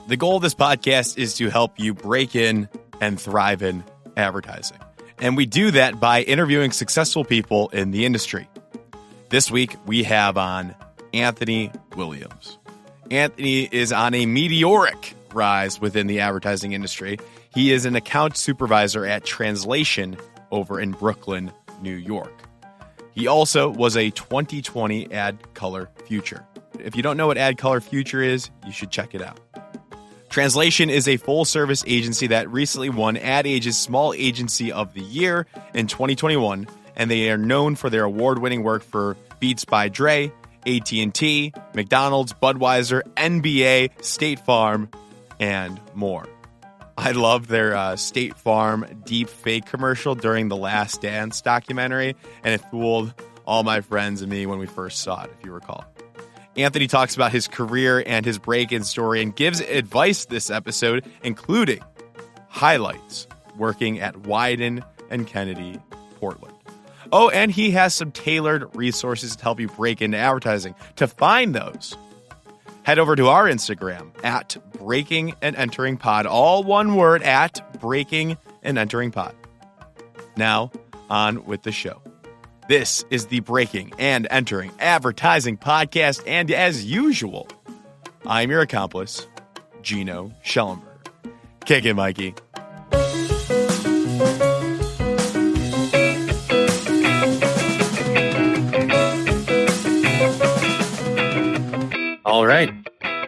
The goal of this podcast is to help you break in and thrive in advertising. And we do that by interviewing successful people in the industry. This week, we have on Anthony Williams. Anthony is on a meteoric rise within the advertising industry. He is an account supervisor at Translation over in Brooklyn, New York. He also was a 2020 AdColor Future. If you don't know what AdColor Future is, you should check it out. Translation is a full-service agency that recently won AdAge's Small Agency of the Year in 2021, and they are known for their award-winning work for Beats by Dre, AT&T, McDonald's, Budweiser, NBA, State Farm, and more. I love their State Farm deep fake commercial during the Last Dance documentary, and it fooled all my friends and me when we first saw it, if you recall. Anthony talks about his career and his break-in story and gives advice this episode, including highlights working at Wieden and Kennedy, Portland. Oh, and he has some tailored resources to help you break into advertising. To find those, head over to our Instagram at Breaking and Entering Pod. All one word, at Breaking and Entering Pod. Now, on with the show. This is the Breaking and Entering Advertising Podcast, and as usual, I'm your accomplice, Gino Schellenberg. Kick it, Mikey. All right,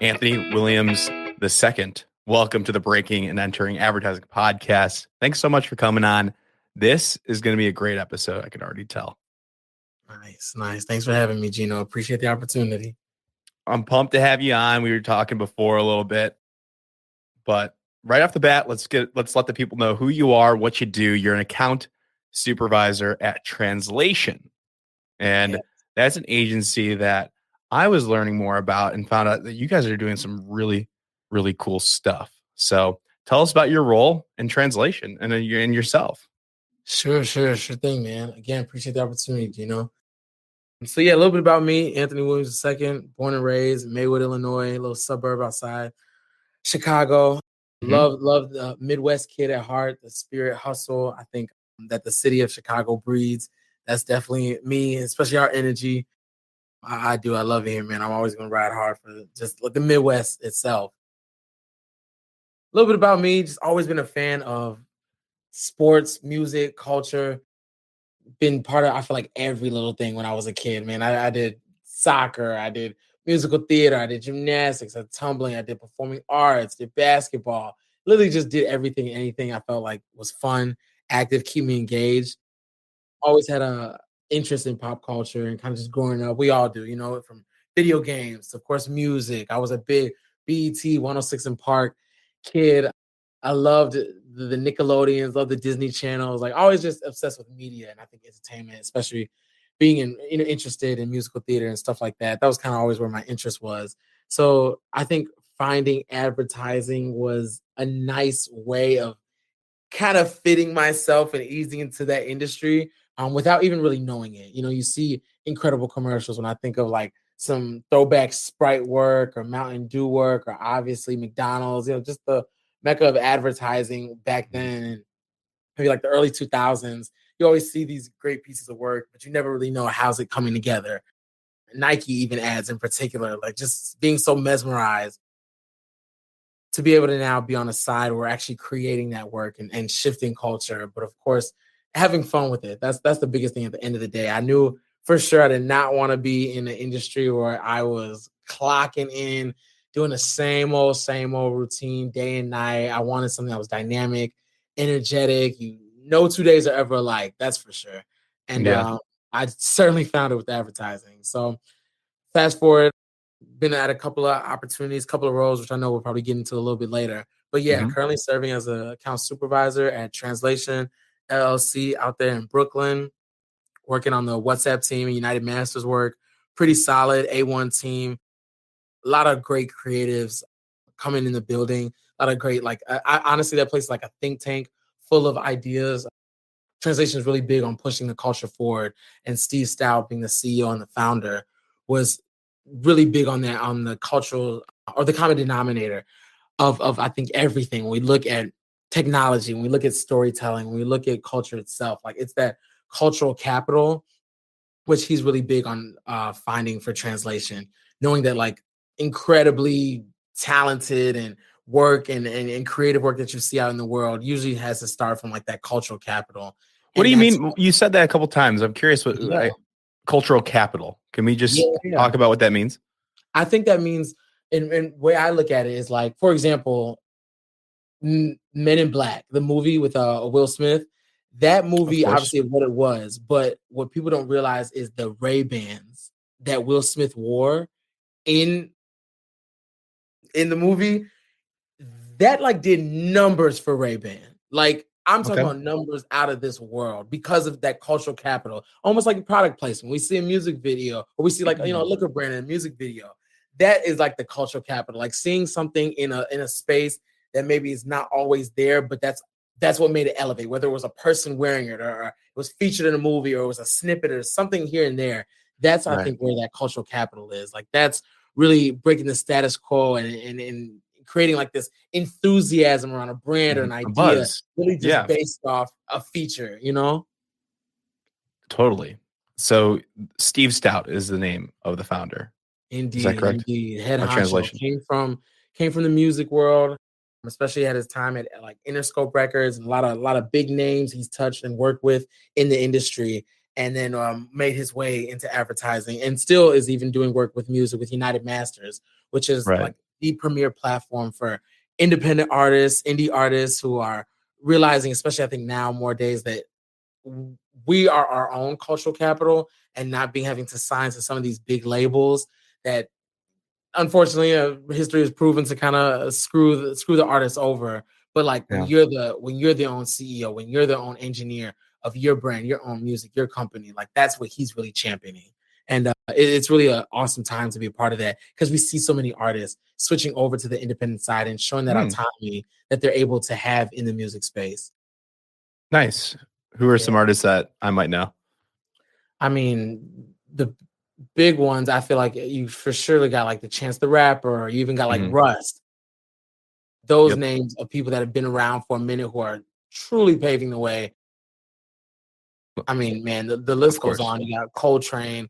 Anthony Williams II, welcome to the Breaking and Entering Advertising Podcast. Thanks so much for coming on. This is going to be a great episode, I can already tell. Nice. Thanks for having me, Gino. Appreciate the opportunity. I'm pumped to have you on. We were talking before a little bit, but right off the bat, let's let the people know who you are, what you do. You're an account supervisor at Translation, and that's an agency that I was learning more about and found out that you guys are doing some really, really cool stuff. So tell us about your role in Translation and yourself. Sure thing, man. Again, appreciate the opportunity, Gino. So a little bit about me, Anthony Williams II, born and raised in Maywood, Illinois, a little suburb outside Chicago. Mm-hmm. Love the Midwest kid at heart, the spirit, hustle. I think that the city of Chicago breeds. That's definitely me, especially our energy. I do. I love it here, man. I'm always going to ride hard for just the Midwest itself. A little bit about me, just always been a fan of sports, music, culture. Been part of, I feel like, every little thing when I was a kid, man. I did soccer, I did musical theater, I did gymnastics, I did tumbling, I did performing arts, did basketball. Literally just did everything, anything I felt like was fun, active, keep me engaged. Always had a interest in pop culture and kind of just growing up. We all do, from video games to, of course, music. I was a big BET 106 in Park kid. I loved the Nickelodeons, loved the Disney channels, like always just obsessed with media and I think entertainment, especially being interested in musical theater and stuff like that. That was kind of always where my interest was. So I think finding advertising was a nice way of kind of fitting myself and easing into that industry without even really knowing it. You see incredible commercials when I think of like some throwback Sprite work or Mountain Dew work or obviously McDonald's, just the mecca of advertising back then, maybe like the early 2000s. You always see these great pieces of work, but you never really know how's it coming together. Nike even ads in particular, like just being so mesmerized to be able to now be on a side where we're actually creating that work and shifting culture. But of course, having fun with it. That's the biggest thing at the end of the day. I knew for sure I did not want to be in an industry where I was clocking in, doing the same old routine day and night. I wanted something that was dynamic, energetic. 2 days are ever alike, that's for sure. And I certainly found it with advertising. So fast forward, been at a couple of opportunities, couple of roles, which I know we'll probably get into a little bit later. But currently serving as an account supervisor at Translation LLC out there in Brooklyn, working on the WhatsApp team and United Masters work. Pretty solid A1 team. A lot of great creatives coming in the building. A lot of great, I honestly, that place is like a think tank full of ideas. Translation is really big on pushing the culture forward. And Steve Stout, being the CEO and the founder, was really big on that, on the cultural or the common denominator. of I think everything. When we look at technology, when we look at storytelling, when we look at culture itself, like it's that cultural capital, which he's really big on finding for translation, knowing that like incredibly talented and work and creative work that you see out in the world usually has to start from like that cultural capital. What do And you that's mean? You said that a couple times. I'm curious what yeah, cultural capital. Can we just yeah. talk about what that means? I think that means, and way I look at it is like, for example, Men in Black, the movie with Will Smith. That Of movie, course. obviously, what it was, but what people don't realize is the Ray-Bans that Will Smith wore in the movie that like did numbers for Ray-Ban. Like I'm talking Okay. about numbers out of this world because of that cultural capital. Almost like product placement. We see a music video, or we see like a liquor brand in a music video. That is like the cultural capital. Like seeing something in a space that maybe is not always there, but that's what made it elevate. Whether it was a person wearing it, or it was featured in a movie, or it was a snippet, or something here and there. That's I Right. think where that cultural capital is. Like that's really breaking the status quo and creating like this enthusiasm around a brand or an A idea, buzz. really just Yeah, based off a feature, you know? totally. So Steve Stout is the name of the founder. Is that Indeed, correct? indeed. Head A honcho translation. came from the music world, especially at his time at like Interscope Records, and a lot of big names he's touched and worked with in the industry, and then made his way into advertising, and still is even doing work with music with United Masters, which is Right. like the premier platform for independent artists, indie artists who are realizing, especially I think now more days, that we are our own cultural capital and not being having to sign to some of these big labels that unfortunately history has proven to kind of screw the artists over. But like Yeah. when you're the own CEO, when you're the own engineer of your brand, your own music, your company, like that's what he's really championing. And it's really an awesome time to be a part of that because we see so many artists switching over to the independent side and showing that autonomy that they're able to have in the music space. Nice. Who are Yeah. some artists that I might know? I mean, the big ones, I feel like you for surely got like the Chance the Rapper, or you even got like Mhm. Rust. Those Yep. names of people that have been around for a minute who are truly paving the way. I mean, man, the Of list goes course. on. You got Coltrane.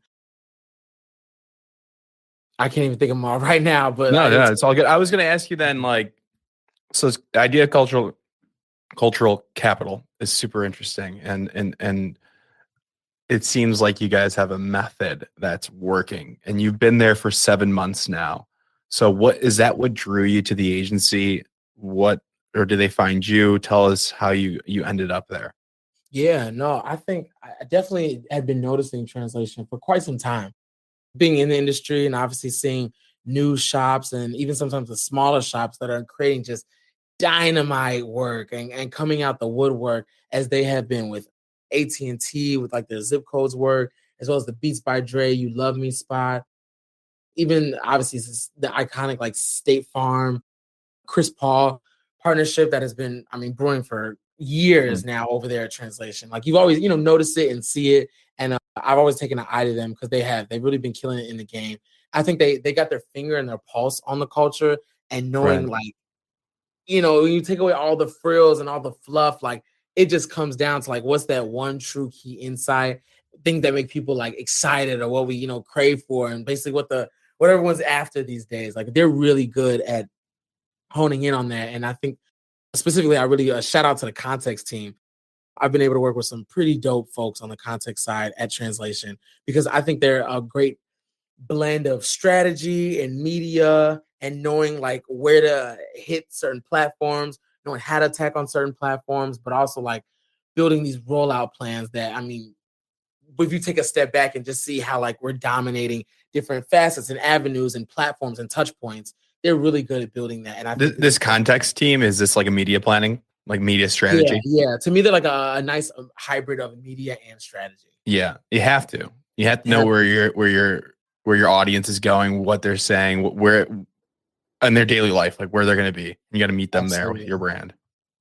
I can't even think of them all right now, but No, it's it's all good. I was going to ask you then, like, so the idea of cultural capital is super interesting, and it seems like you guys have a method that's working, and you've been there for 7 months now. So what is that? What drew you to the agency? What, or did they find you? Tell us how you ended up there. yeah, no, I think I definitely had been noticing translation for quite some time. Being in the industry and obviously seeing new shops and even sometimes the smaller shops that are creating just dynamite work and coming out the woodwork as they have been with AT&T with like their zip codes work, as well as the Beats by Dre, You Love Me spot. Even obviously the iconic like State Farm, Chris Paul partnership that has been, I mean, brewing for years Mm. now over there at Translation. Like you've always, notice it and see it. And I've always taken an eye to them because they've really been killing it in the game. I think they got their finger and their pulse on the culture and knowing Right. like, when you take away all the frills and all the fluff, like it just comes down to like what's that one true key insight, things that make people like excited or what we crave for, and basically what everyone's after these days. Like they're really good at honing in on that, and I think specifically I really shout out to the context team. I've been able to work with some pretty dope folks on the context side at Translation because I think they're a great blend of strategy and media and knowing like where to hit certain platforms, knowing how to attack on certain platforms, but also like building these rollout plans that, I mean, if you take a step back and just see how like we're dominating different facets and avenues and platforms and touch points, they're really good at building that. And I think This context team, is this like a media planning, like media strategy? yeah. To me, they're like a nice hybrid of media and strategy. Yeah, you have to. You have to know where your audience is going, what they're saying, where in their daily life, like where they're going to be. You got to meet them there with Absolutely. your brand.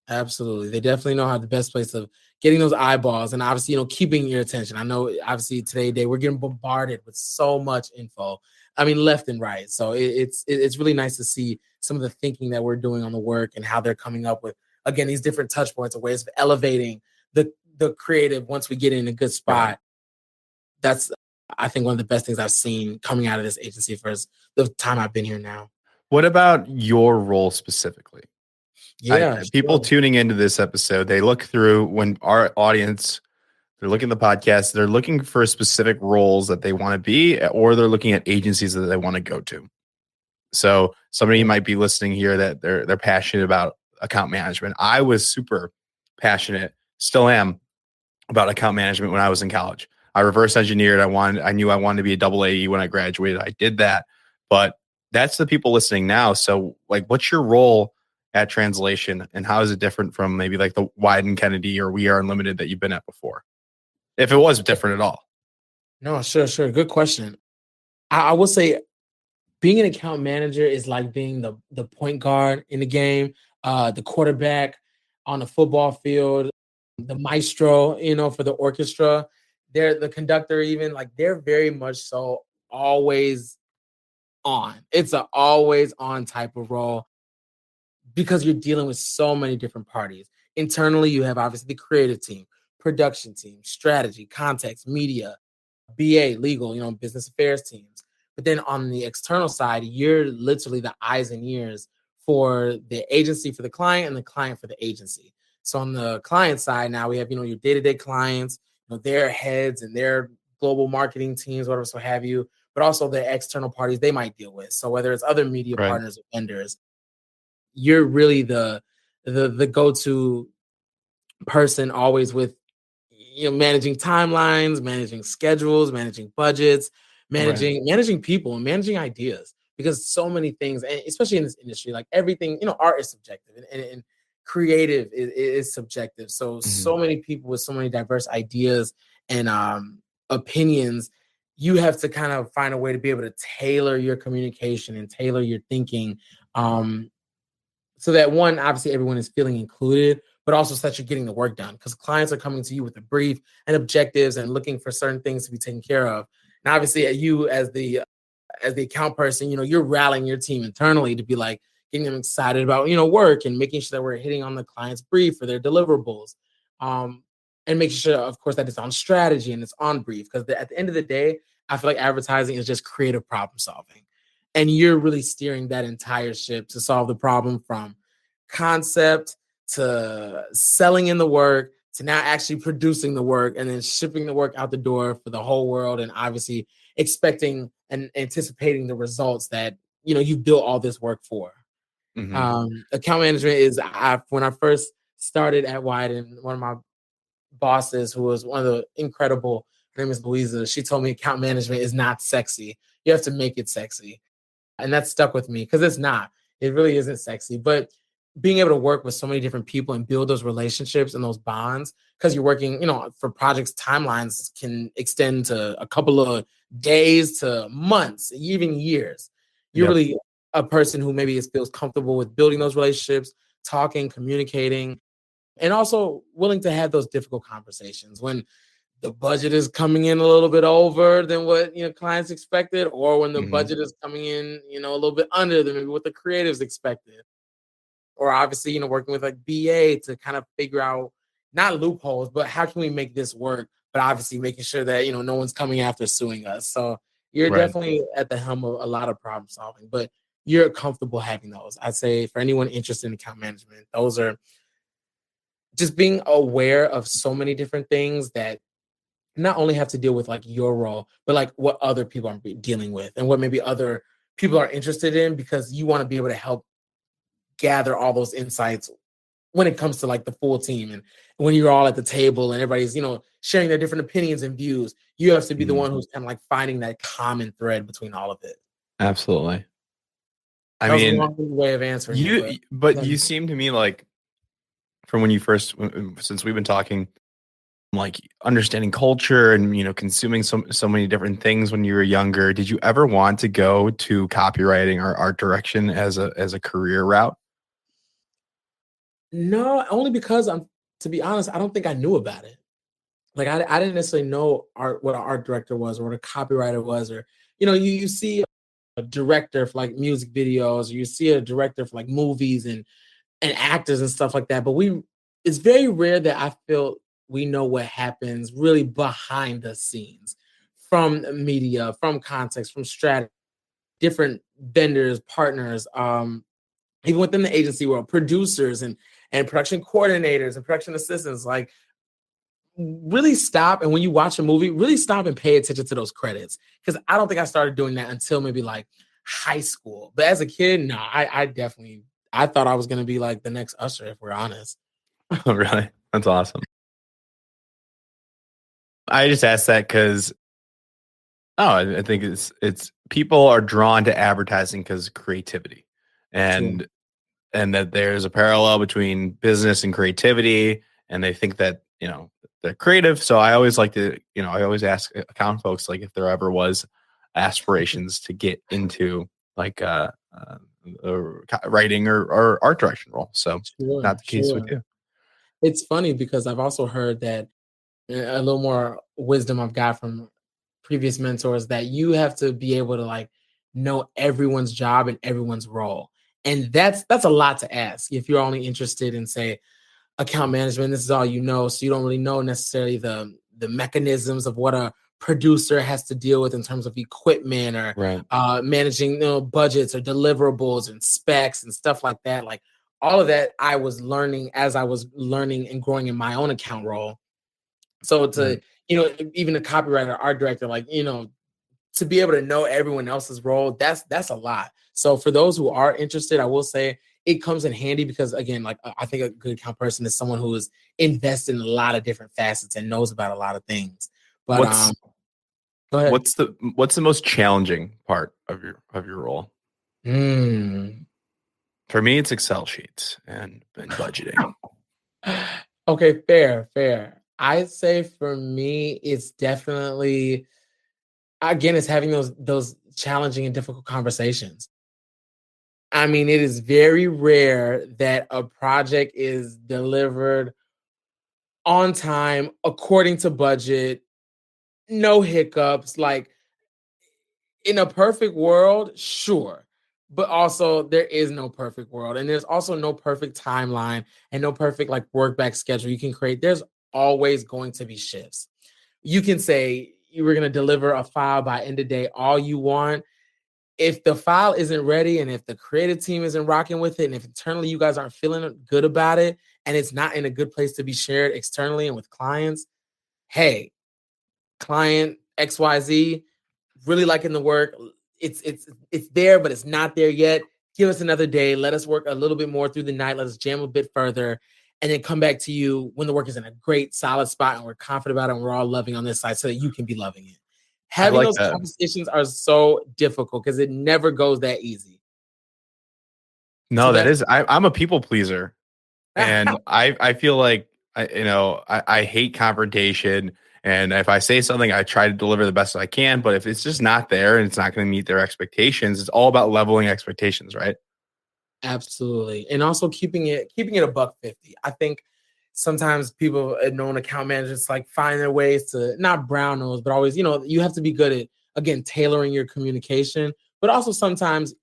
Absolutely. They definitely know how the best place of getting those eyeballs and obviously, keeping your attention. I know obviously today we're getting bombarded with so much info. I mean, left and right. So it's really nice to see some of the thinking that we're doing on the work and how they're coming up with, again, these different touch points of ways of elevating the creative once we get in a good spot. Right. That's, I think, one of the best things I've seen coming out of this agency for the time I've been here now. What about your role specifically? Yeah, People sure. tuning into this episode, they look through when our audience, they're looking at the podcast, they're looking for specific roles that they want to be, or they're looking at agencies that they want to go to. So somebody might be listening here that they're passionate about account management. I was super passionate, still am, about account management when I was in college. I reverse engineered. I knew I wanted to be a double AE when I graduated. I did that, but that's the people listening now. So like, what's your role at Translation, and how is it different from maybe like the Wieden Kennedy or We Are Unlimited that you've been at before? If it was different at all. No, sure. Good question. I will say being an account manager is like being the point guard in the game, the quarterback on the football field, the maestro, for the orchestra. They're the conductor, even like they're very much so always on. It's an always on type of role because you're dealing with so many different parties. Internally, you have obviously the creative team, production team, strategy, context, media, BA, legal, business affairs teams. But then on the external side, you're literally the eyes and ears for the agency for the client and the client for the agency. So on the client side, now we have, your day-to-day clients, their heads and their global marketing teams, whatever, so have you, but also the external parties they might deal with. So whether it's other media Right. partners or vendors, you're really the go-to person always with, managing timelines, managing schedules, managing budgets, managing people, and managing ideas, because so many things, and especially in this industry, like everything, art is subjective and creative is subjective. So many people with so many diverse ideas and opinions, you have to kind of find a way to be able to tailor your communication and tailor your thinking, so that one, obviously everyone is feeling included, but also so that you're getting the work done, because clients are coming to you with a brief and objectives and looking for certain things to be taken care of. And obviously you as the account person, you're rallying your team internally to be like getting them excited about, work and making sure that we're hitting on the client's brief for their deliverables. And making sure, of course, that it's on strategy and it's on brief, because at the end of the day, I feel like advertising is just creative problem solving. And you're really steering that entire ship to solve the problem from concept to selling in the work to now actually producing the work and then shipping the work out the door for the whole world, and obviously expecting and anticipating the results that you've built all this work for. Account management is, when I first started at Wieden, one of my bosses, who was one of the incredible, her name is Louisa, she told me account management is not sexy. You have to make it sexy. And that stuck with me, because it's not. It really isn't sexy. But being able to work with so many different people and build those relationships and those bonds, because you're working, for projects, timelines can extend to a couple of days to months, even years. You're really a person who maybe feels comfortable with building those relationships, talking, communicating, and also willing to have those difficult conversations when the budget is coming in a little bit over than what clients expected, or when the budget is coming in a little bit under than maybe what the creatives expected, or obviously working with like BA to kind of figure out not loopholes, but how can we make this work, but obviously making sure that no one's coming after suing us. So you're definitely at the helm of a lot of problem solving, but you're comfortable having those. I'd say for anyone interested in account management, those are just being aware of so many different things that not only have to deal with like your role, but like what other people are dealing with and what maybe other people are interested in, because you want to be able to help gather all those insights when it comes to like the full team. And when you're all at the table and everybody's, sharing their different opinions and views, you have to be the one who's kind of like finding that common thread between all of it. Absolutely. That was a long way of answering you, but you seem to me like, from when you first, since we've been talking, like understanding culture and consuming so many different things when you were younger, did you ever want to go to copywriting or art direction as a career route? No, only because to be honest, I don't think I knew about it. Like I didn't necessarily know what an art director was or what a copywriter was, or you see a director for like music videos, or you see a director for like movies and actors and stuff like that. But it's very rare that I feel we know what happens really behind the scenes from media, from context, from strategy, different vendors, partners, even within the agency world, producers and production coordinators and production assistants. Like, really stop, and when you watch a movie, really stop and pay attention to those credits, because I don't think I started doing that until maybe like high school. But as a kid, no, I definitely, I thought I was going to be like the next Usher, if we're honest. Oh, really? That's awesome. I just asked that because I think it's people are drawn to advertising because of creativity, True. and that there's a parallel between business and creativity, and they think that they're creative. So I always like to I always ask account folks, like, if there ever was aspirations to get into like a writing or art direction role. So Sure, not the case with sure. you. It's funny because I've also heard that a little more wisdom I've got from previous mentors, that you have to be able to like know everyone's job and everyone's role. And that's a lot to ask if you're only interested in, say, account management. This is all you know, so you don't really know necessarily the mechanisms of what a producer has to deal with in terms of equipment, or Right. managing budgets or deliverables and specs and stuff like that. Like, all of that I was learning as I was learning and growing in my own account role. So to, Right. even a copywriter, art director, like, to be able to know everyone else's role, that's a lot. So for those who are interested, I will say it comes in handy, because again, like, I think a good account person is someone who is invested in a lot of different facets and knows about a lot of things. But What's go ahead. what's the most challenging part of your role? Hmm. For me, it's Excel sheets and budgeting. Okay, fair, fair. I'd say for me, it's definitely, again, it's having those challenging and difficult conversations. I mean, it is very rare that a project is delivered on time, according to budget, no hiccups. Like, in a perfect world, sure. But also, there is no perfect world. And there's also no perfect timeline and no perfect like work back schedule you can create. There's always going to be shifts. You can say you were going to deliver a file by end of day all you want. If the file isn't ready, and if the creative team isn't rocking with it, and if internally you guys aren't feeling good about it, and it's not in a good place to be shared externally and with clients, hey, client XYZ, really liking the work. It's there, but it's not there yet. Give us another day. Let us work a little bit more through the night. Let us jam a bit further, and then come back to you when the work is in a great, solid spot, and we're confident about it, and we're all loving on this side, so that you can be loving it. I Having like those that. conversations are so difficult because it never goes that easy. So No, that that's is. I'm a people pleaser, and I feel like I hate confrontation. And if I say something, I try to deliver the best I can. But if it's just not there and it's not going to meet their expectations, it's all about leveling expectations, right? absolutely. And also keeping it a buck 50. I think sometimes people, known account managers, like, find their ways to not brown nose, but always, you have to be good at, again, tailoring your communication, but also sometimes,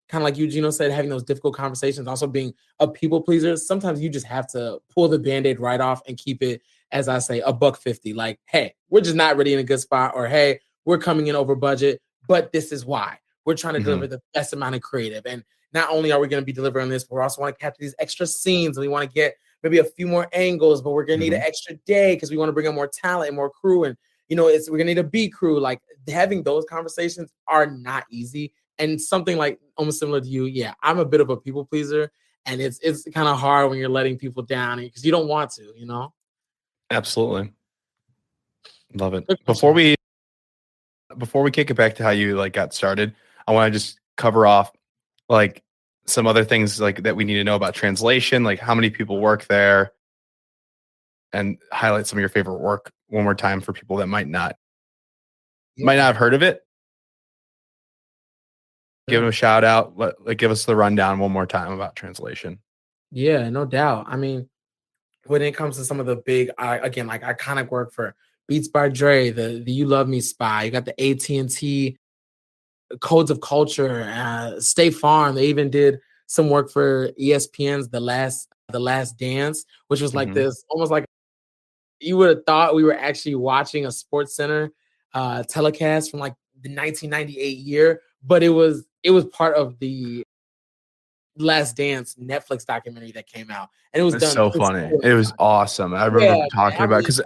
kind of like Eugenio said, having those difficult conversations, also being a people pleaser. Sometimes you just have to pull the band-aid right off and keep it, as I say, a buck 50. Like, hey, we're just not really in a good spot, or hey, we're coming in over budget, but this is why. We're trying to Hmm. deliver the best amount of creative. And not only are we going to be delivering this, but we also want to capture these extra scenes. And we want to get maybe a few more angles, but we're going to need an Hmm. extra day because we want to bring in more talent and more crew. And, we're going to need a B crew. Like, having those conversations are not easy. And something like almost similar to you, yeah, I'm a bit of a people pleaser. And it's kind of hard when you're letting people down because you don't want to. Absolutely, love it. Good Before question. we kick it back to how you like got started, I want to just cover off like some other things like that we need to know about translation, like how many people work there, and highlight some of your favorite work one more time for people that might not have heard of it. Give them Yeah. a shout out. Give us the rundown one more time about translation. Yeah, no doubt. I mean, when it comes to some of the big, again, like, iconic work for Beats by Dre, the You Love Me spy, you got the AT&T Codes of Culture, State Farm. They even did some work for ESPN's The Last Dance, which was like this, almost like you would have thought we were actually watching a Sports Center telecast from like the 1998 year, but it was part of the Last Dance Netflix documentary that came out, and it was It's done. so funny. It was awesome. I remember talking about it because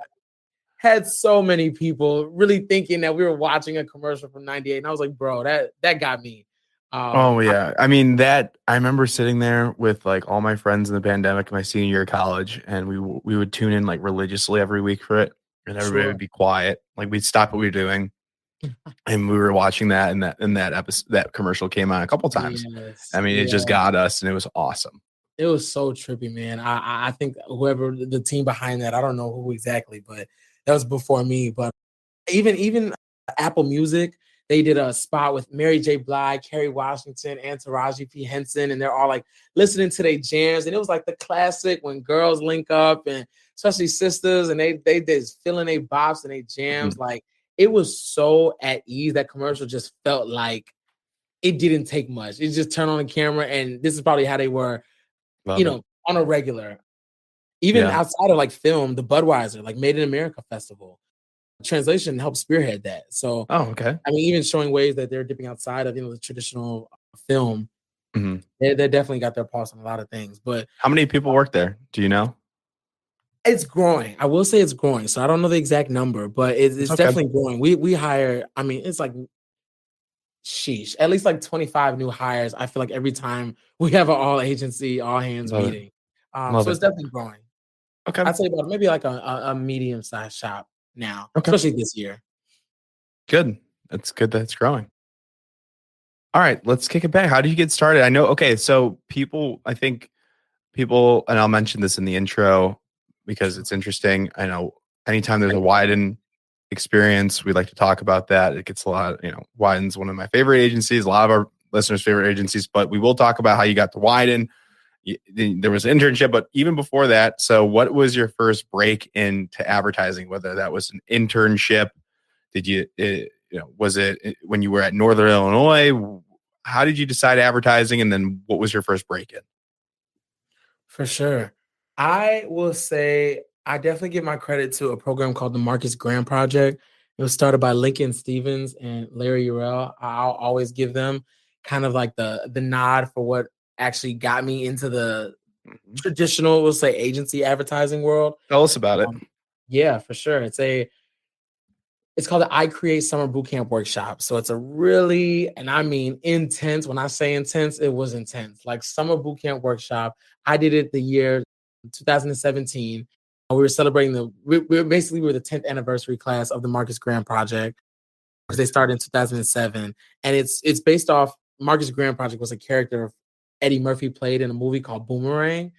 had so many people really thinking that we were watching a commercial from '98, and I was like, bro, that got me. Oh yeah, I mean I remember sitting there with like all my friends in the pandemic, my senior year of college, and we would tune in like religiously every week for it, and everybody would be quiet, like we'd stop what we were doing, and we were watching that, and that episode, that commercial came on a couple times. Yes, I mean, it just got us, and it was awesome. It was so trippy, man. I think whoever the team behind that, I don't know who exactly, but that was before me. But even Apple Music, they did a spot with Mary J. Blige, Kerry Washington, and Taraji P. Henson, and they're all like listening to their jams. And it was like the classic when girls link up, and especially sisters, and they just feeling their bops and their jams. Like it was so at ease. That commercial just felt like it didn't take much. It just turned on the camera, and this is probably how they were, on a regular. Even outside of like film, the Budweiser, like Made in America Festival. Translation helped spearhead that. So, I mean, even showing ways that they're dipping outside of the traditional film, they definitely got their pulse on a lot of things. But how many people work there? Do you know? It's growing. I will say it's growing. So I don't know the exact number, but it's definitely growing. We hire. I mean, it's like at least like 25 new hires. I feel like every time we have an all agency, all hands meeting. So it's definitely growing. Okay, I'd say about maybe like a medium sized shop now, especially this year. Good. That's good that it's growing. All right, let's kick it back. How did you get started? I know, so I think people, and I'll mention this in the intro because it's interesting. I know anytime there's a Wieden experience, we like to talk about that. It gets a lot, Wieden's one of my favorite agencies, a lot of our listeners' favorite agencies, but we will talk about how you got to Wieden. There was an internship, but even before that, so what was your first break into advertising, whether that was an internship? Did you, was it when you were at Northern Illinois? How did you decide advertising? And then what was your first break in? For sure. I will say I definitely give my credit to a program called the Marcus Graham Project. It was started by Lincoln Stevens and Larry Urell. I'll always give them kind of like the nod for what actually got me into the traditional, we'll say, agency advertising world. Tell us about it. Yeah, for sure. It's called the I Create Summer Bootcamp Workshop. So it's a really, and I mean intense. When I say intense, it was intense. Like Summer Bootcamp Workshop. I did it the year 2017. We were celebrating we were the 10th anniversary class of the Marcus Graham Project, because they started in 2007. And it's based off, Marcus Graham Project was a character Eddie Murphy played in a movie called Boomerang.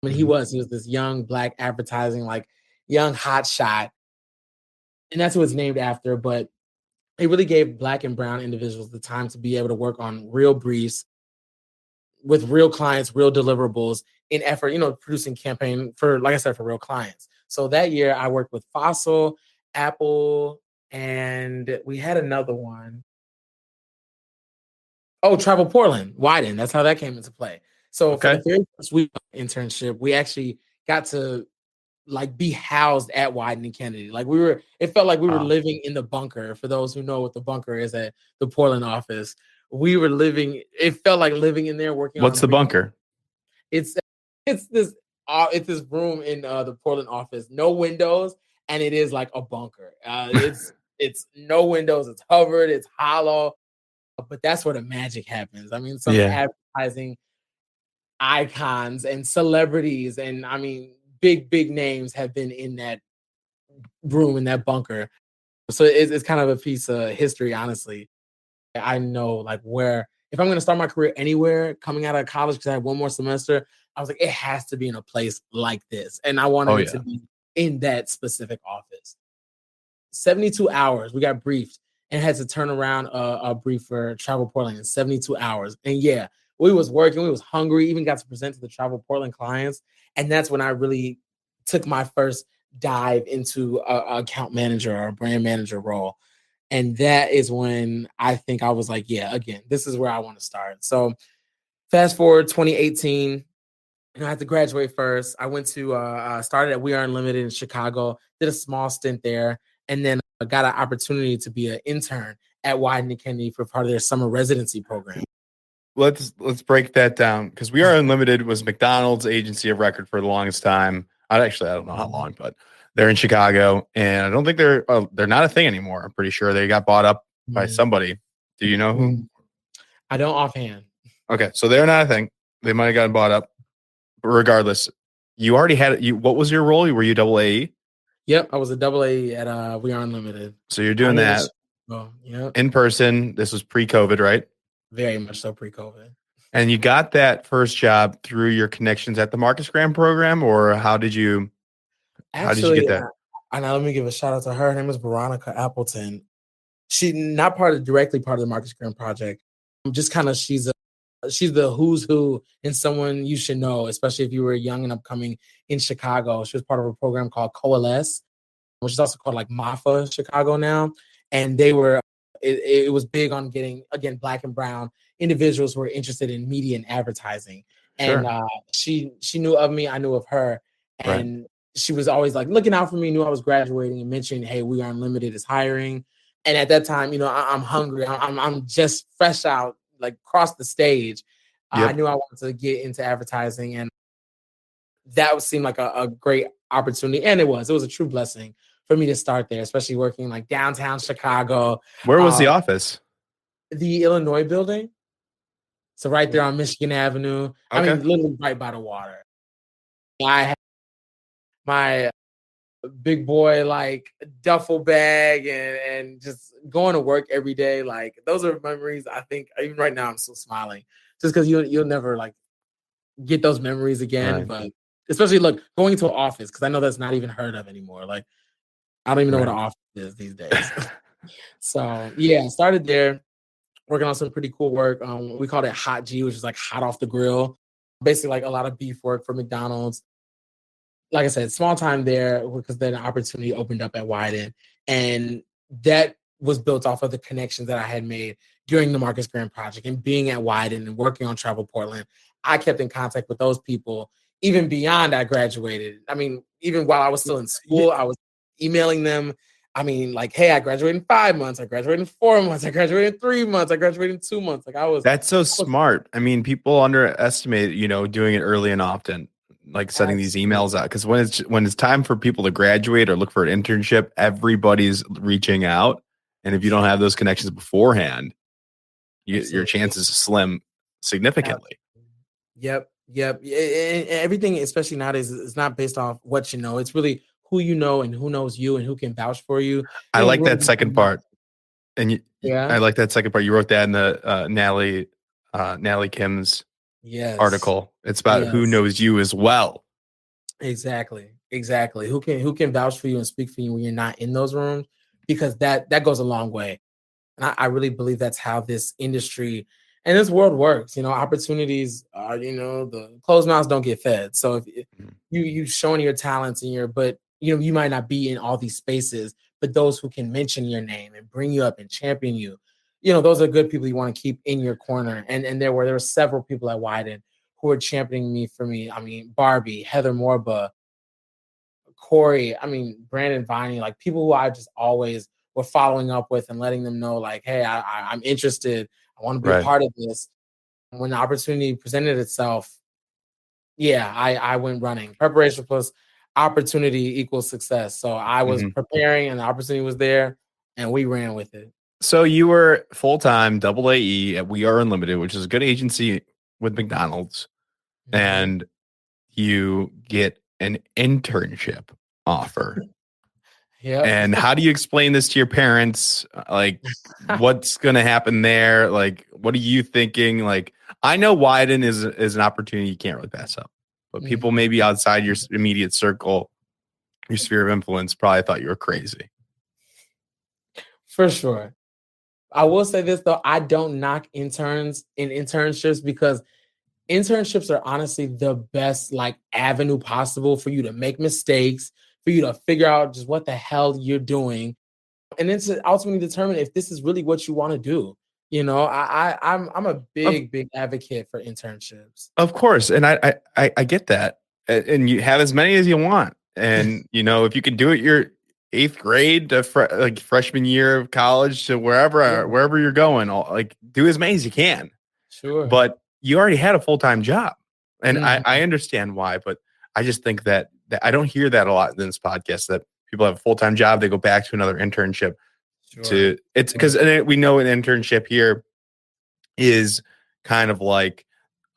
I mean, he was this young Black advertising, like young hot shot. And that's what it's named after. But it really gave Black and brown individuals the time to be able to work on real briefs with real clients, real deliverables in effort, producing campaign for, like I said, for real clients. So that year I worked with Fossil, Apple, and we had another one. Oh, Travel Portland, Wieden. That's how that came into play. So for the very first week of internship, we actually got to like be housed at Wieden and Kennedy. Like it felt like we were living in the bunker. For those who know what the bunker is at the Portland office, it felt like living in there working. What's the bunker? It's this room in the Portland office, no windows, and it is like a bunker. It's no windows, it's covered, it's hollow, but that's where the magic happens. I mean, some advertising icons and celebrities, and I mean, big names have been in that room, in that bunker. So it's kind of a piece of history, honestly. I know like where, if I'm going to start my career anywhere coming out of college, because I had one more semester, I was like, it has to be in a place like this. And I wanted it to be in that specific office. 72 hours, we got briefed and had to turn around a brief for Travel Portland in 72 hours. And we was working, we was hungry, even got to present to the Travel Portland clients. And that's when I really took my first dive into a account manager or a brand manager role. And that is when I think I was like, yeah, again, this is where I want to start. So fast forward 2018, I had to graduate first. I went to started at We Are Unlimited in Chicago, did a small stint there, and then got an opportunity to be an intern at Wieden and Kennedy for part of their summer residency program. Let's break that down, because We Are Unlimited was McDonald's agency of record for the longest time. I don't know how long, but they're in Chicago, and I don't think they're not a thing anymore. I'm pretty sure they got bought up by somebody. Do you know who? I don't offhand. Okay, so they're not a thing. They might have gotten bought up. But regardless, you already had you. What was your role? Were you double AE? Yep, I was a double A at We Are Unlimited. So you're doing that in person. This was pre-COVID, right? Very much so pre-COVID. And you got that first job through your connections at the Marcus Graham program, or how did you get that? And let me give a shout out to her. Her name is Veronica Appleton. She not directly part of the Marcus Graham project. Just kind of she's the who's who and someone you should know, especially if you were young and upcoming in Chicago. She was part of a program called Coalesce, which is also called like MAFA Chicago now. And they were, it was big on getting, again, Black and brown individuals who were interested in media and advertising. Sure. And she knew of me, I knew of her. And she was always like looking out for me, knew I was graduating and mentioning, hey, We Are Unlimited is hiring. And at that time, I'm hungry. I'm just fresh out, like across the stage. Yep. I knew I wanted to get into advertising, and that seemed like a great opportunity. And it was a true blessing for me to start there, especially working like downtown Chicago. Where was the office? The Illinois building. So right there on Michigan Avenue. Okay. I mean, literally right by the water. I had my big boy like duffel bag and just going to work every day. Like those are memories. I think even right now I'm still smiling just because you'll never like get those memories again. Right. But especially look going to an office, because I know that's not even heard of anymore. Like I don't even know what an office is these days. So yeah, started there working on some pretty cool work. We called it Hot G, which is like hot off the grill. Basically like a lot of beef work for McDonald's. Like I said, small time there because then an opportunity opened up at Wieden. And that was built off of the connections that I had made during the Marcus Graham project and being at Wieden and working on Travel Portland. I kept in contact with those people even beyond I graduated. I mean, even while I was still in school, I was emailing them. I mean, like, hey, I graduated in 5 months. I graduated in 4 months. I graduated in 3 months. I graduated in 2 months. Like That's so smart. I mean, people underestimate, doing it early and often. Like sending these emails out, because when it's time for people to graduate or look for an internship, everybody's reaching out, and if you don't have those connections beforehand, your chances slim significantly. Yep. And everything, especially nowadays, is not based off what you know. It's really who you know and who knows you and who can vouch for you. I like that second part, and I like that second part. You wrote that in the Natalie Kim's article. It's about who knows you as well. Exactly. Who can vouch for you and speak for you when you're not in those rooms, because that goes a long way. And I really believe that's how this industry and this world works. Opportunities are, the closed mouths don't get fed. So if you showing your talents but you might not be in all these spaces, but those who can mention your name and bring you up and champion you, those are good people you want to keep in your corner. And there were several people at Wieden who were championing me for me. I mean, Barbie, Heather Morba, Corey, Brandon Viney, like people who I just always were following up with and letting them know, like, hey, I'm interested. I want to be a part of this. When the opportunity presented itself, I went running. Preparation plus opportunity equals success. So I was preparing and the opportunity was there and we ran with it. So you were full-time double AE at We Are Unlimited, which is a good agency with McDonald's, and you get an internship offer. Yeah. And how do you explain this to your parents? Like, what's going to happen there? Like, what are you thinking? Like, I know Wieden is an opportunity you can't really pass up, but people maybe outside your immediate circle, your sphere of influence, probably thought you were crazy. For sure. I will say this, though. I don't knock interns in internships, because internships are honestly the best avenue possible for you to make mistakes, for you to figure out just what the hell you're doing, and then to ultimately determine if this is really what you want to do. I'm a Of, big advocate for internships. of course. And I get that. And you have as many as you want. And, if you can do it your eighth grade to like freshman year of college to Yeah, wherever you're going, do as many as you can. sure. But you already had a full-time job. And I Mhm. understand why, but I just think that I don't hear that a lot in this podcast, that people have a full-time job, they go back to another internship Sure. it's Sure. because we know an internship here is kind of like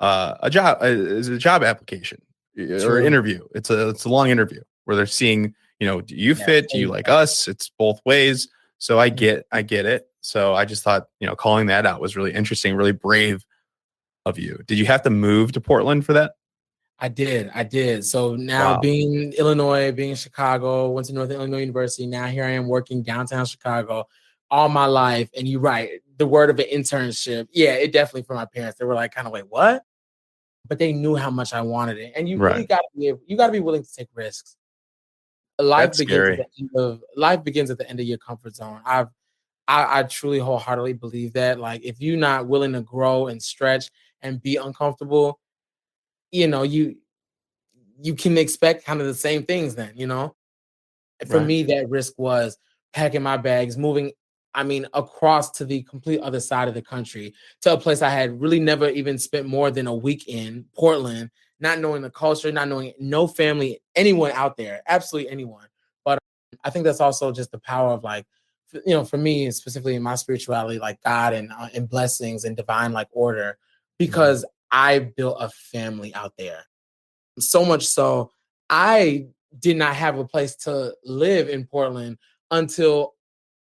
is a job application or Sure. interview. It's a long interview where they're seeing, do you Yeah. fit? Do you like us? It's both ways. So I Mhm. get it. So I just thought, calling that out was really interesting, really brave of you. Did you have to move to Portland for that? I did. So now Wow. being in Illinois, being in Chicago, went to Northern Illinois University. Now here I am working downtown Chicago all my life. And you're right. The word of an internship. Yeah, it definitely for my parents. They were like, kind of like, what? But they knew how much I wanted it. And you really Right. you gotta be willing to take risks. Life That's begins at scary. the end of your comfort zone. I truly wholeheartedly believe that. Like if you're not willing to grow and stretch and be uncomfortable, you know, you can expect kind of the same things then. For Right. me, that risk was packing my bags, moving, across to the complete other side of the country to a place I had really never even spent more than a week in, Portland, not knowing the culture, not knowing no family, anyone out there, absolutely anyone. But I think that's also just the power of like, for me, specifically in my spirituality, like God and blessings and divine like order, Mhm. because I built a family out there. So much so, I did not have a place to live in Portland until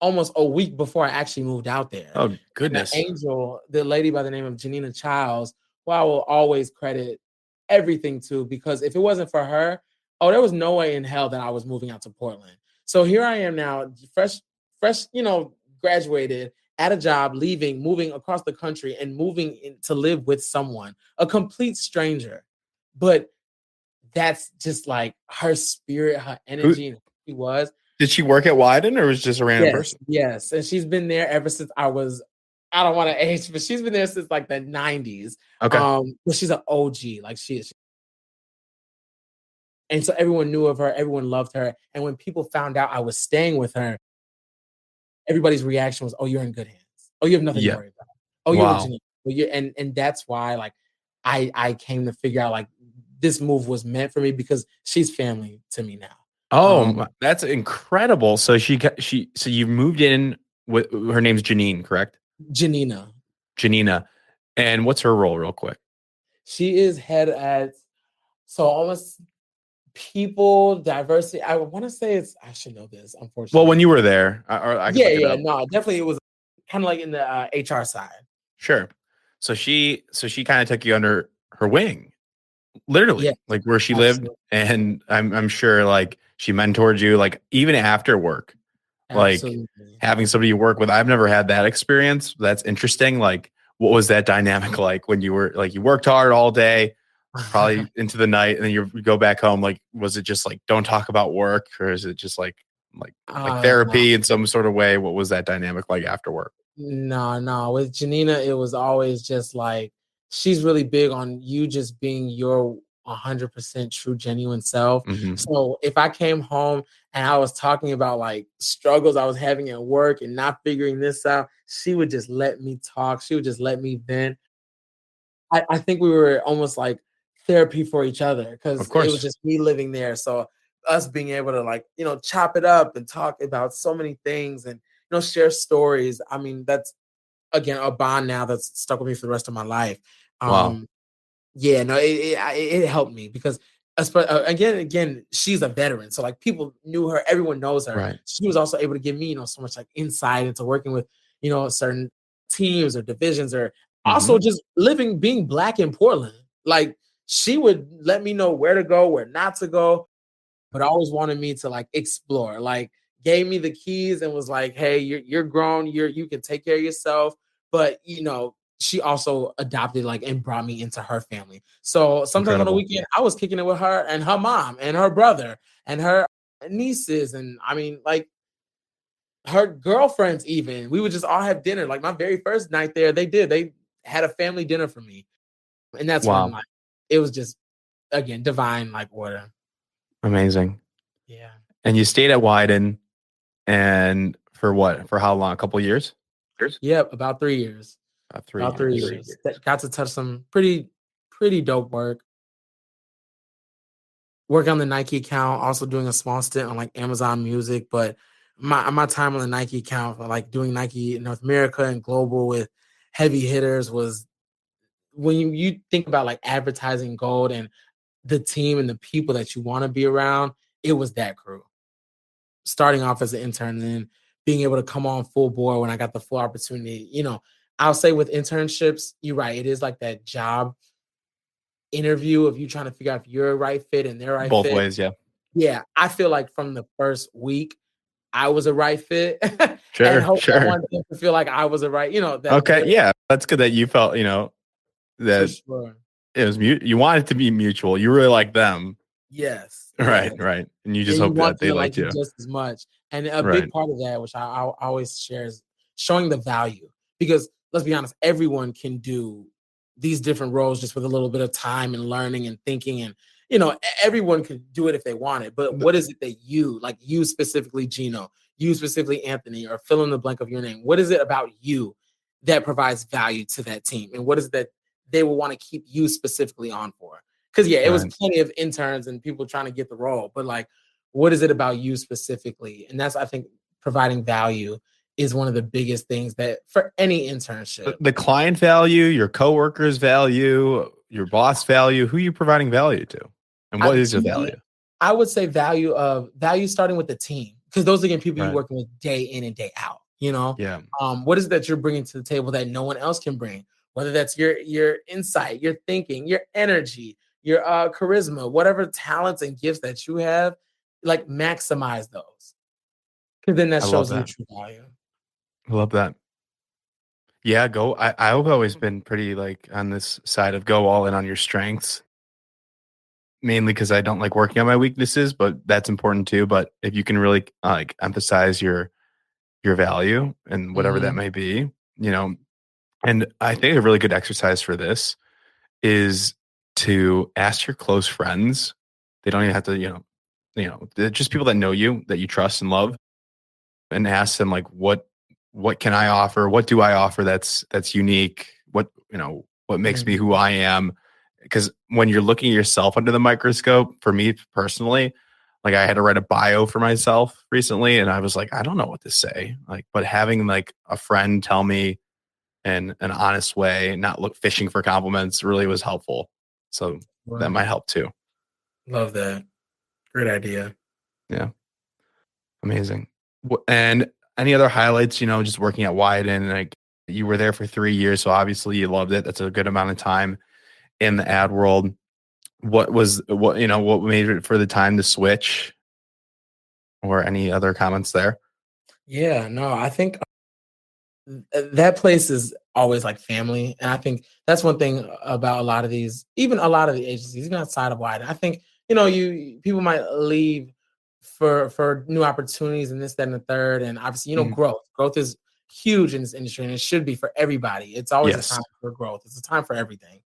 almost a week before I actually moved out there. Oh, And the goodness. angel, the lady by the name of Janina Childs, who I will always credit everything to, because if it wasn't for her, oh, there was no way in hell that I was moving out to Portland. So here I am now, fresh, graduated at a job, leaving, moving across the country and moving to live with someone, a complete stranger. But that's just like her spirit, her Who energy, and who she was. did she work at Wieden or was just a random Yes, person? yes, and she's been there ever since I don't wanna age, but she's been there since, like, the '90s, Okay. but she's an OG, like, she is, and so everyone knew of her, everyone loved her, and when people found out I was staying with her, everybody's reaction was, "Oh, you're in good hands. Oh, you have nothing to Yeah. worry about. Oh, you're with Wow. Janine." Well, you and that's why, like, I came to figure out, like, this move was meant for me because she's family to me now. Oh, Um, that's incredible. So so you moved in with her name's Janine, correct? Janina. Janina. And what's her role real quick? She is head at so almost people diversity. I want to say I should know this, Well, when unfortunately. you were there, or I could Yeah, look it yeah, up. no, definitely it was kind of like in the HR side. Sure. So she kind of took you under her wing, literally, Yeah, like where she lived, absolutely, and I'm sure like she mentored you, like even after work, like absolutely. having somebody you work with. I've never had that experience. That's interesting. Like, what was that dynamic like when you were like you worked hard all day, probably into the night, and then you go back home? Like, was it just like don't talk about work, or is it just like No, therapy in some sort of way? What was that dynamic like after work? no. With Janina, it was always just like she's really big on you just being your 100% true, genuine self. Hmm. So if I came home and I was talking about like struggles I was having at work and not figuring this out, she would just let me talk. She would just let me vent. I think we were almost like therapy for each other Of because it was course. just me living there. So us being able to like, chop it up and talk about so many things and share stories. I mean, that's again a bond now that's stuck with me for the rest of my life. Wow. Um, yeah, no, it helped me because again, she's a veteran, so like people knew her, everyone knows her. Right. She was also able to give me, so much like insight into working with, certain teams or divisions, or also Hmm. just being Black in Portland. Like she would let me know where to go, where not to go, but always wanted me to like explore. Like gave me the keys and was like, "Hey, you're grown. You can take care of yourself." But she also adopted like and brought me into her family. So sometimes on the Incredible. weekend, I was kicking it with her and her mom and her brother and her nieces, and I mean, like her girlfriends even. We would just all have dinner. Like my very first night there, they had a family dinner for me. And that's when Wow. like it was just again divine like order. Amazing. Yeah. And you stayed at Wieden and for what? For how long? A couple years? Yep, about 3 years. About About 3 years. years. Got to touch some pretty dope work. Work on the Nike account, also doing a small stint on like Amazon Music, but my time on the Nike account, like doing Nike in North America and global with heavy hitters was when you think about like advertising gold and the team and the people that you want to be around, it was that crew. Starting off as an intern and then being able to come on full board when I got the full opportunity. I'll say with internships, you're right. It is like that job interview of you trying to figure out if you're a right fit and they're right Both fit. ways, yeah. Yeah, I feel like from the first week, I was a right fit. Sure, and hope sure. I wanted them to feel like I was a right, Okay, yeah. That's good that you felt, for that sure. it was you want it to be mutual. You really like them. Yes. Right, yes. right. And you just And you hope want that them they to like liked you you. just as much. And a Right. big part of that, which I always share, is showing the value. Because let's be honest, everyone can do these different roles just with a little bit of time and learning and thinking. And, everyone could do it if they wanted. But what is it that you specifically, Gino, you specifically, Anthony, or fill in the blank of your name, what is it about you that provides value to that team? And what is it that they will want to keep you specifically on for? Because, it was Right. plenty of interns and people trying to get the role. But, like, what is it about you specifically? And that's, I think, providing value is one of the biggest things that for any internship. The client value, your coworkers value, your boss value, who are you providing value to? And what is your value? I would say value starting with the team, because those are again people you're Right. working with day in and day out. Yeah. What is it that you're bringing to the table that no one else can bring? Whether that's your insight, your thinking, your energy, your charisma, whatever talents and gifts that you have, like maximize those, because then that I love shows you that. true value. I love that. Yeah, I've always been pretty like on this side of go all in on your strengths. Mainly because I don't like working on my weaknesses, but that's important too. But if you can really like emphasize your value and whatever that Mhm. may be, and I think a really good exercise for this is to ask your close friends. They don't even have to, they're just people that know you, that you trust and love, and ask them like, what can I offer? What do I offer that's unique? What makes me who I am? Because when you're looking at yourself under the microscope, for me personally, like I had to write a bio for myself recently, and I was like, I don't know what to say. Like, but having like a friend tell me in an honest way, not look fishing for compliments, really was helpful. So that might help too. Love that. Great idea. Yeah, amazing. And any other highlights? Just working at Wieden, like you were there for 3 years, so obviously you loved it. That's a good amount of time in the ad world. What made it for the time to switch, or any other comments there? Yeah, no, I think that place is always like family. And I think that's one thing about a lot of these, even a lot of the agencies, even outside of Wide. I think, people might leave for new opportunities and this, that, and the third. And obviously, Mhm. growth. Growth is huge in this industry and it should be for everybody. It's always a Yes. time for growth. It's a time for everything.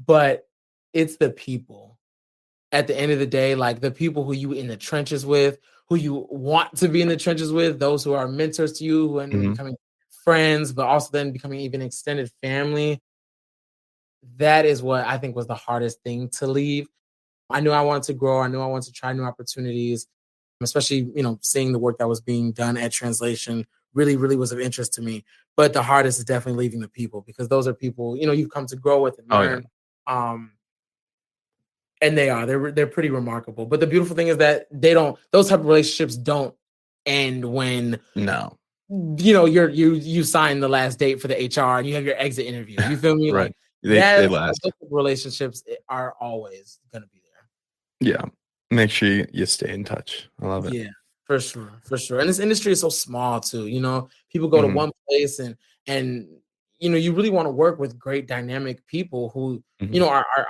But it's the people at the end of the day, like the people who you in the trenches with, who you want to be in the trenches with, those who are mentors to you, who end up Mhm. becoming friends, but also then becoming even extended family. That is what I think was the hardest thing to leave. I knew I wanted to grow. I knew I wanted to try new opportunities, especially, seeing the work that was being done at Translation really, really was of interest to me. But the hardest is definitely leaving the people, because those are people, you've come to grow with and Oh, yeah. learn. And they're pretty remarkable. But the beautiful thing is that those type of relationships don't end when No. you sign the last date for the HR and you have your exit interview. You feel me? Right. Like They last. those relationships are always gonna be there. Yeah. Make sure you stay in touch. I love it. Yeah, for sure, for sure. And this industry is so small too. People go to Mhm. one place and you really want to work with great dynamic people who Mhm.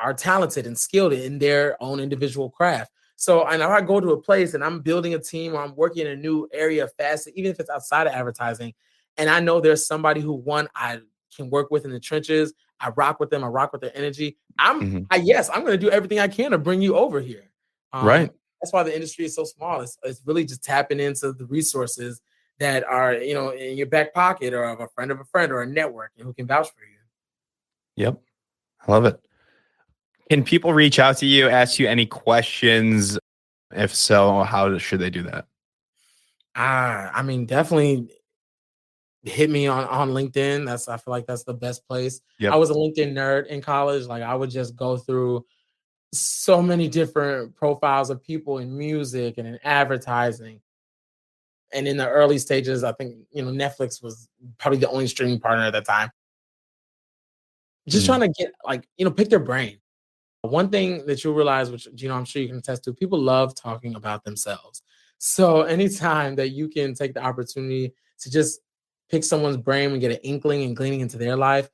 are talented and skilled in their own individual craft. So, and if I go to a place and I'm building a team or I'm working in a new area fast, even if it's outside of advertising, and I know there's somebody who I can work with in the trenches, I rock with them, I rock with their energy. Yes, I'm going to do everything I can to bring you over here. Right. That's why the industry is so small. It's really just tapping into the resources that are, in your back pocket or of a friend or a network and who can vouch for you. Yep. I love it. Can people reach out to you, ask you any questions? If so, how should they do that? I mean, definitely hit me on LinkedIn. I feel like that's the best place. Yep. I was a LinkedIn nerd in college. Like I would just go through so many different profiles of people in music and in advertising. And in the early stages, I think, Netflix was probably the only streaming partner at that time. Just trying to get pick their brain. One thing that you'll realize, which, I'm sure you can attest to, people love talking about themselves. So anytime that you can take the opportunity to just pick someone's brain and get an inkling and gleaning into their life,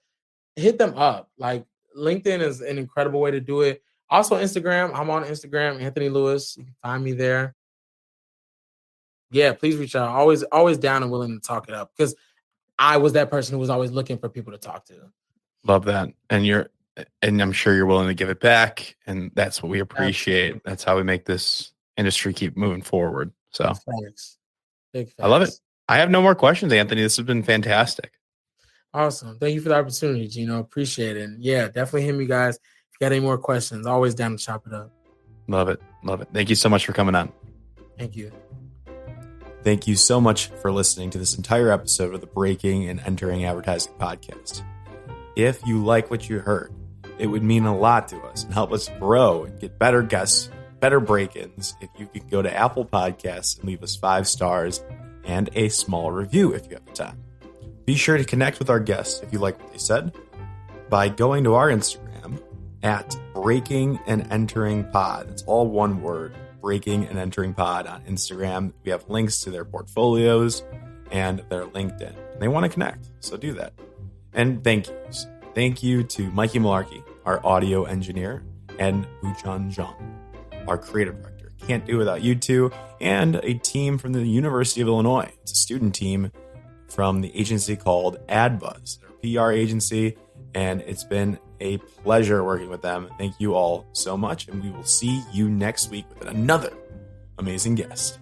hit them up. Like LinkedIn is an incredible way to do it. Also Instagram. I'm on Instagram, Anthony Lewis. You can find me there. Yeah, please reach out. Always down and willing to talk it up because I was that person who was always looking for people to talk to. Love that. And I'm sure you're willing to give it back. And that's what we appreciate. Absolutely. That's how we make this industry keep moving forward. So Big facts. I love it. I have no more questions, Anthony. This has been fantastic. Awesome. Thank you for the opportunity, Gino. Appreciate it. And yeah, definitely hit me, guys. If you got any more questions, always down to chop it up. Love it. Love it. Thank you so much for coming on. Thank you. Thank you so much for listening to this entire episode of the Breaking and Entering Advertising podcast. If you like what you heard, it would mean a lot to us and help us grow and get better guests, better break-ins if you could go to Apple Podcasts and leave us 5 stars and a small review if you have the time. Be sure to connect with our guests if you like what they said by going to our Instagram at Breaking and Entering Pod. It's all one word, Breaking and Entering Pod on Instagram. We have links to their portfolios and their LinkedIn. They want to connect, so do that. And thank yous. Thank you to Mikey Malarkey, our audio engineer, and Buchan Zhang, our creative director. Can't do without you two, and a team from the University of Illinois. It's a student team from the agency called AdBuzz, their PR agency, and it's been a pleasure working with them. Thank you all so much, and we will see you next week with another amazing guest.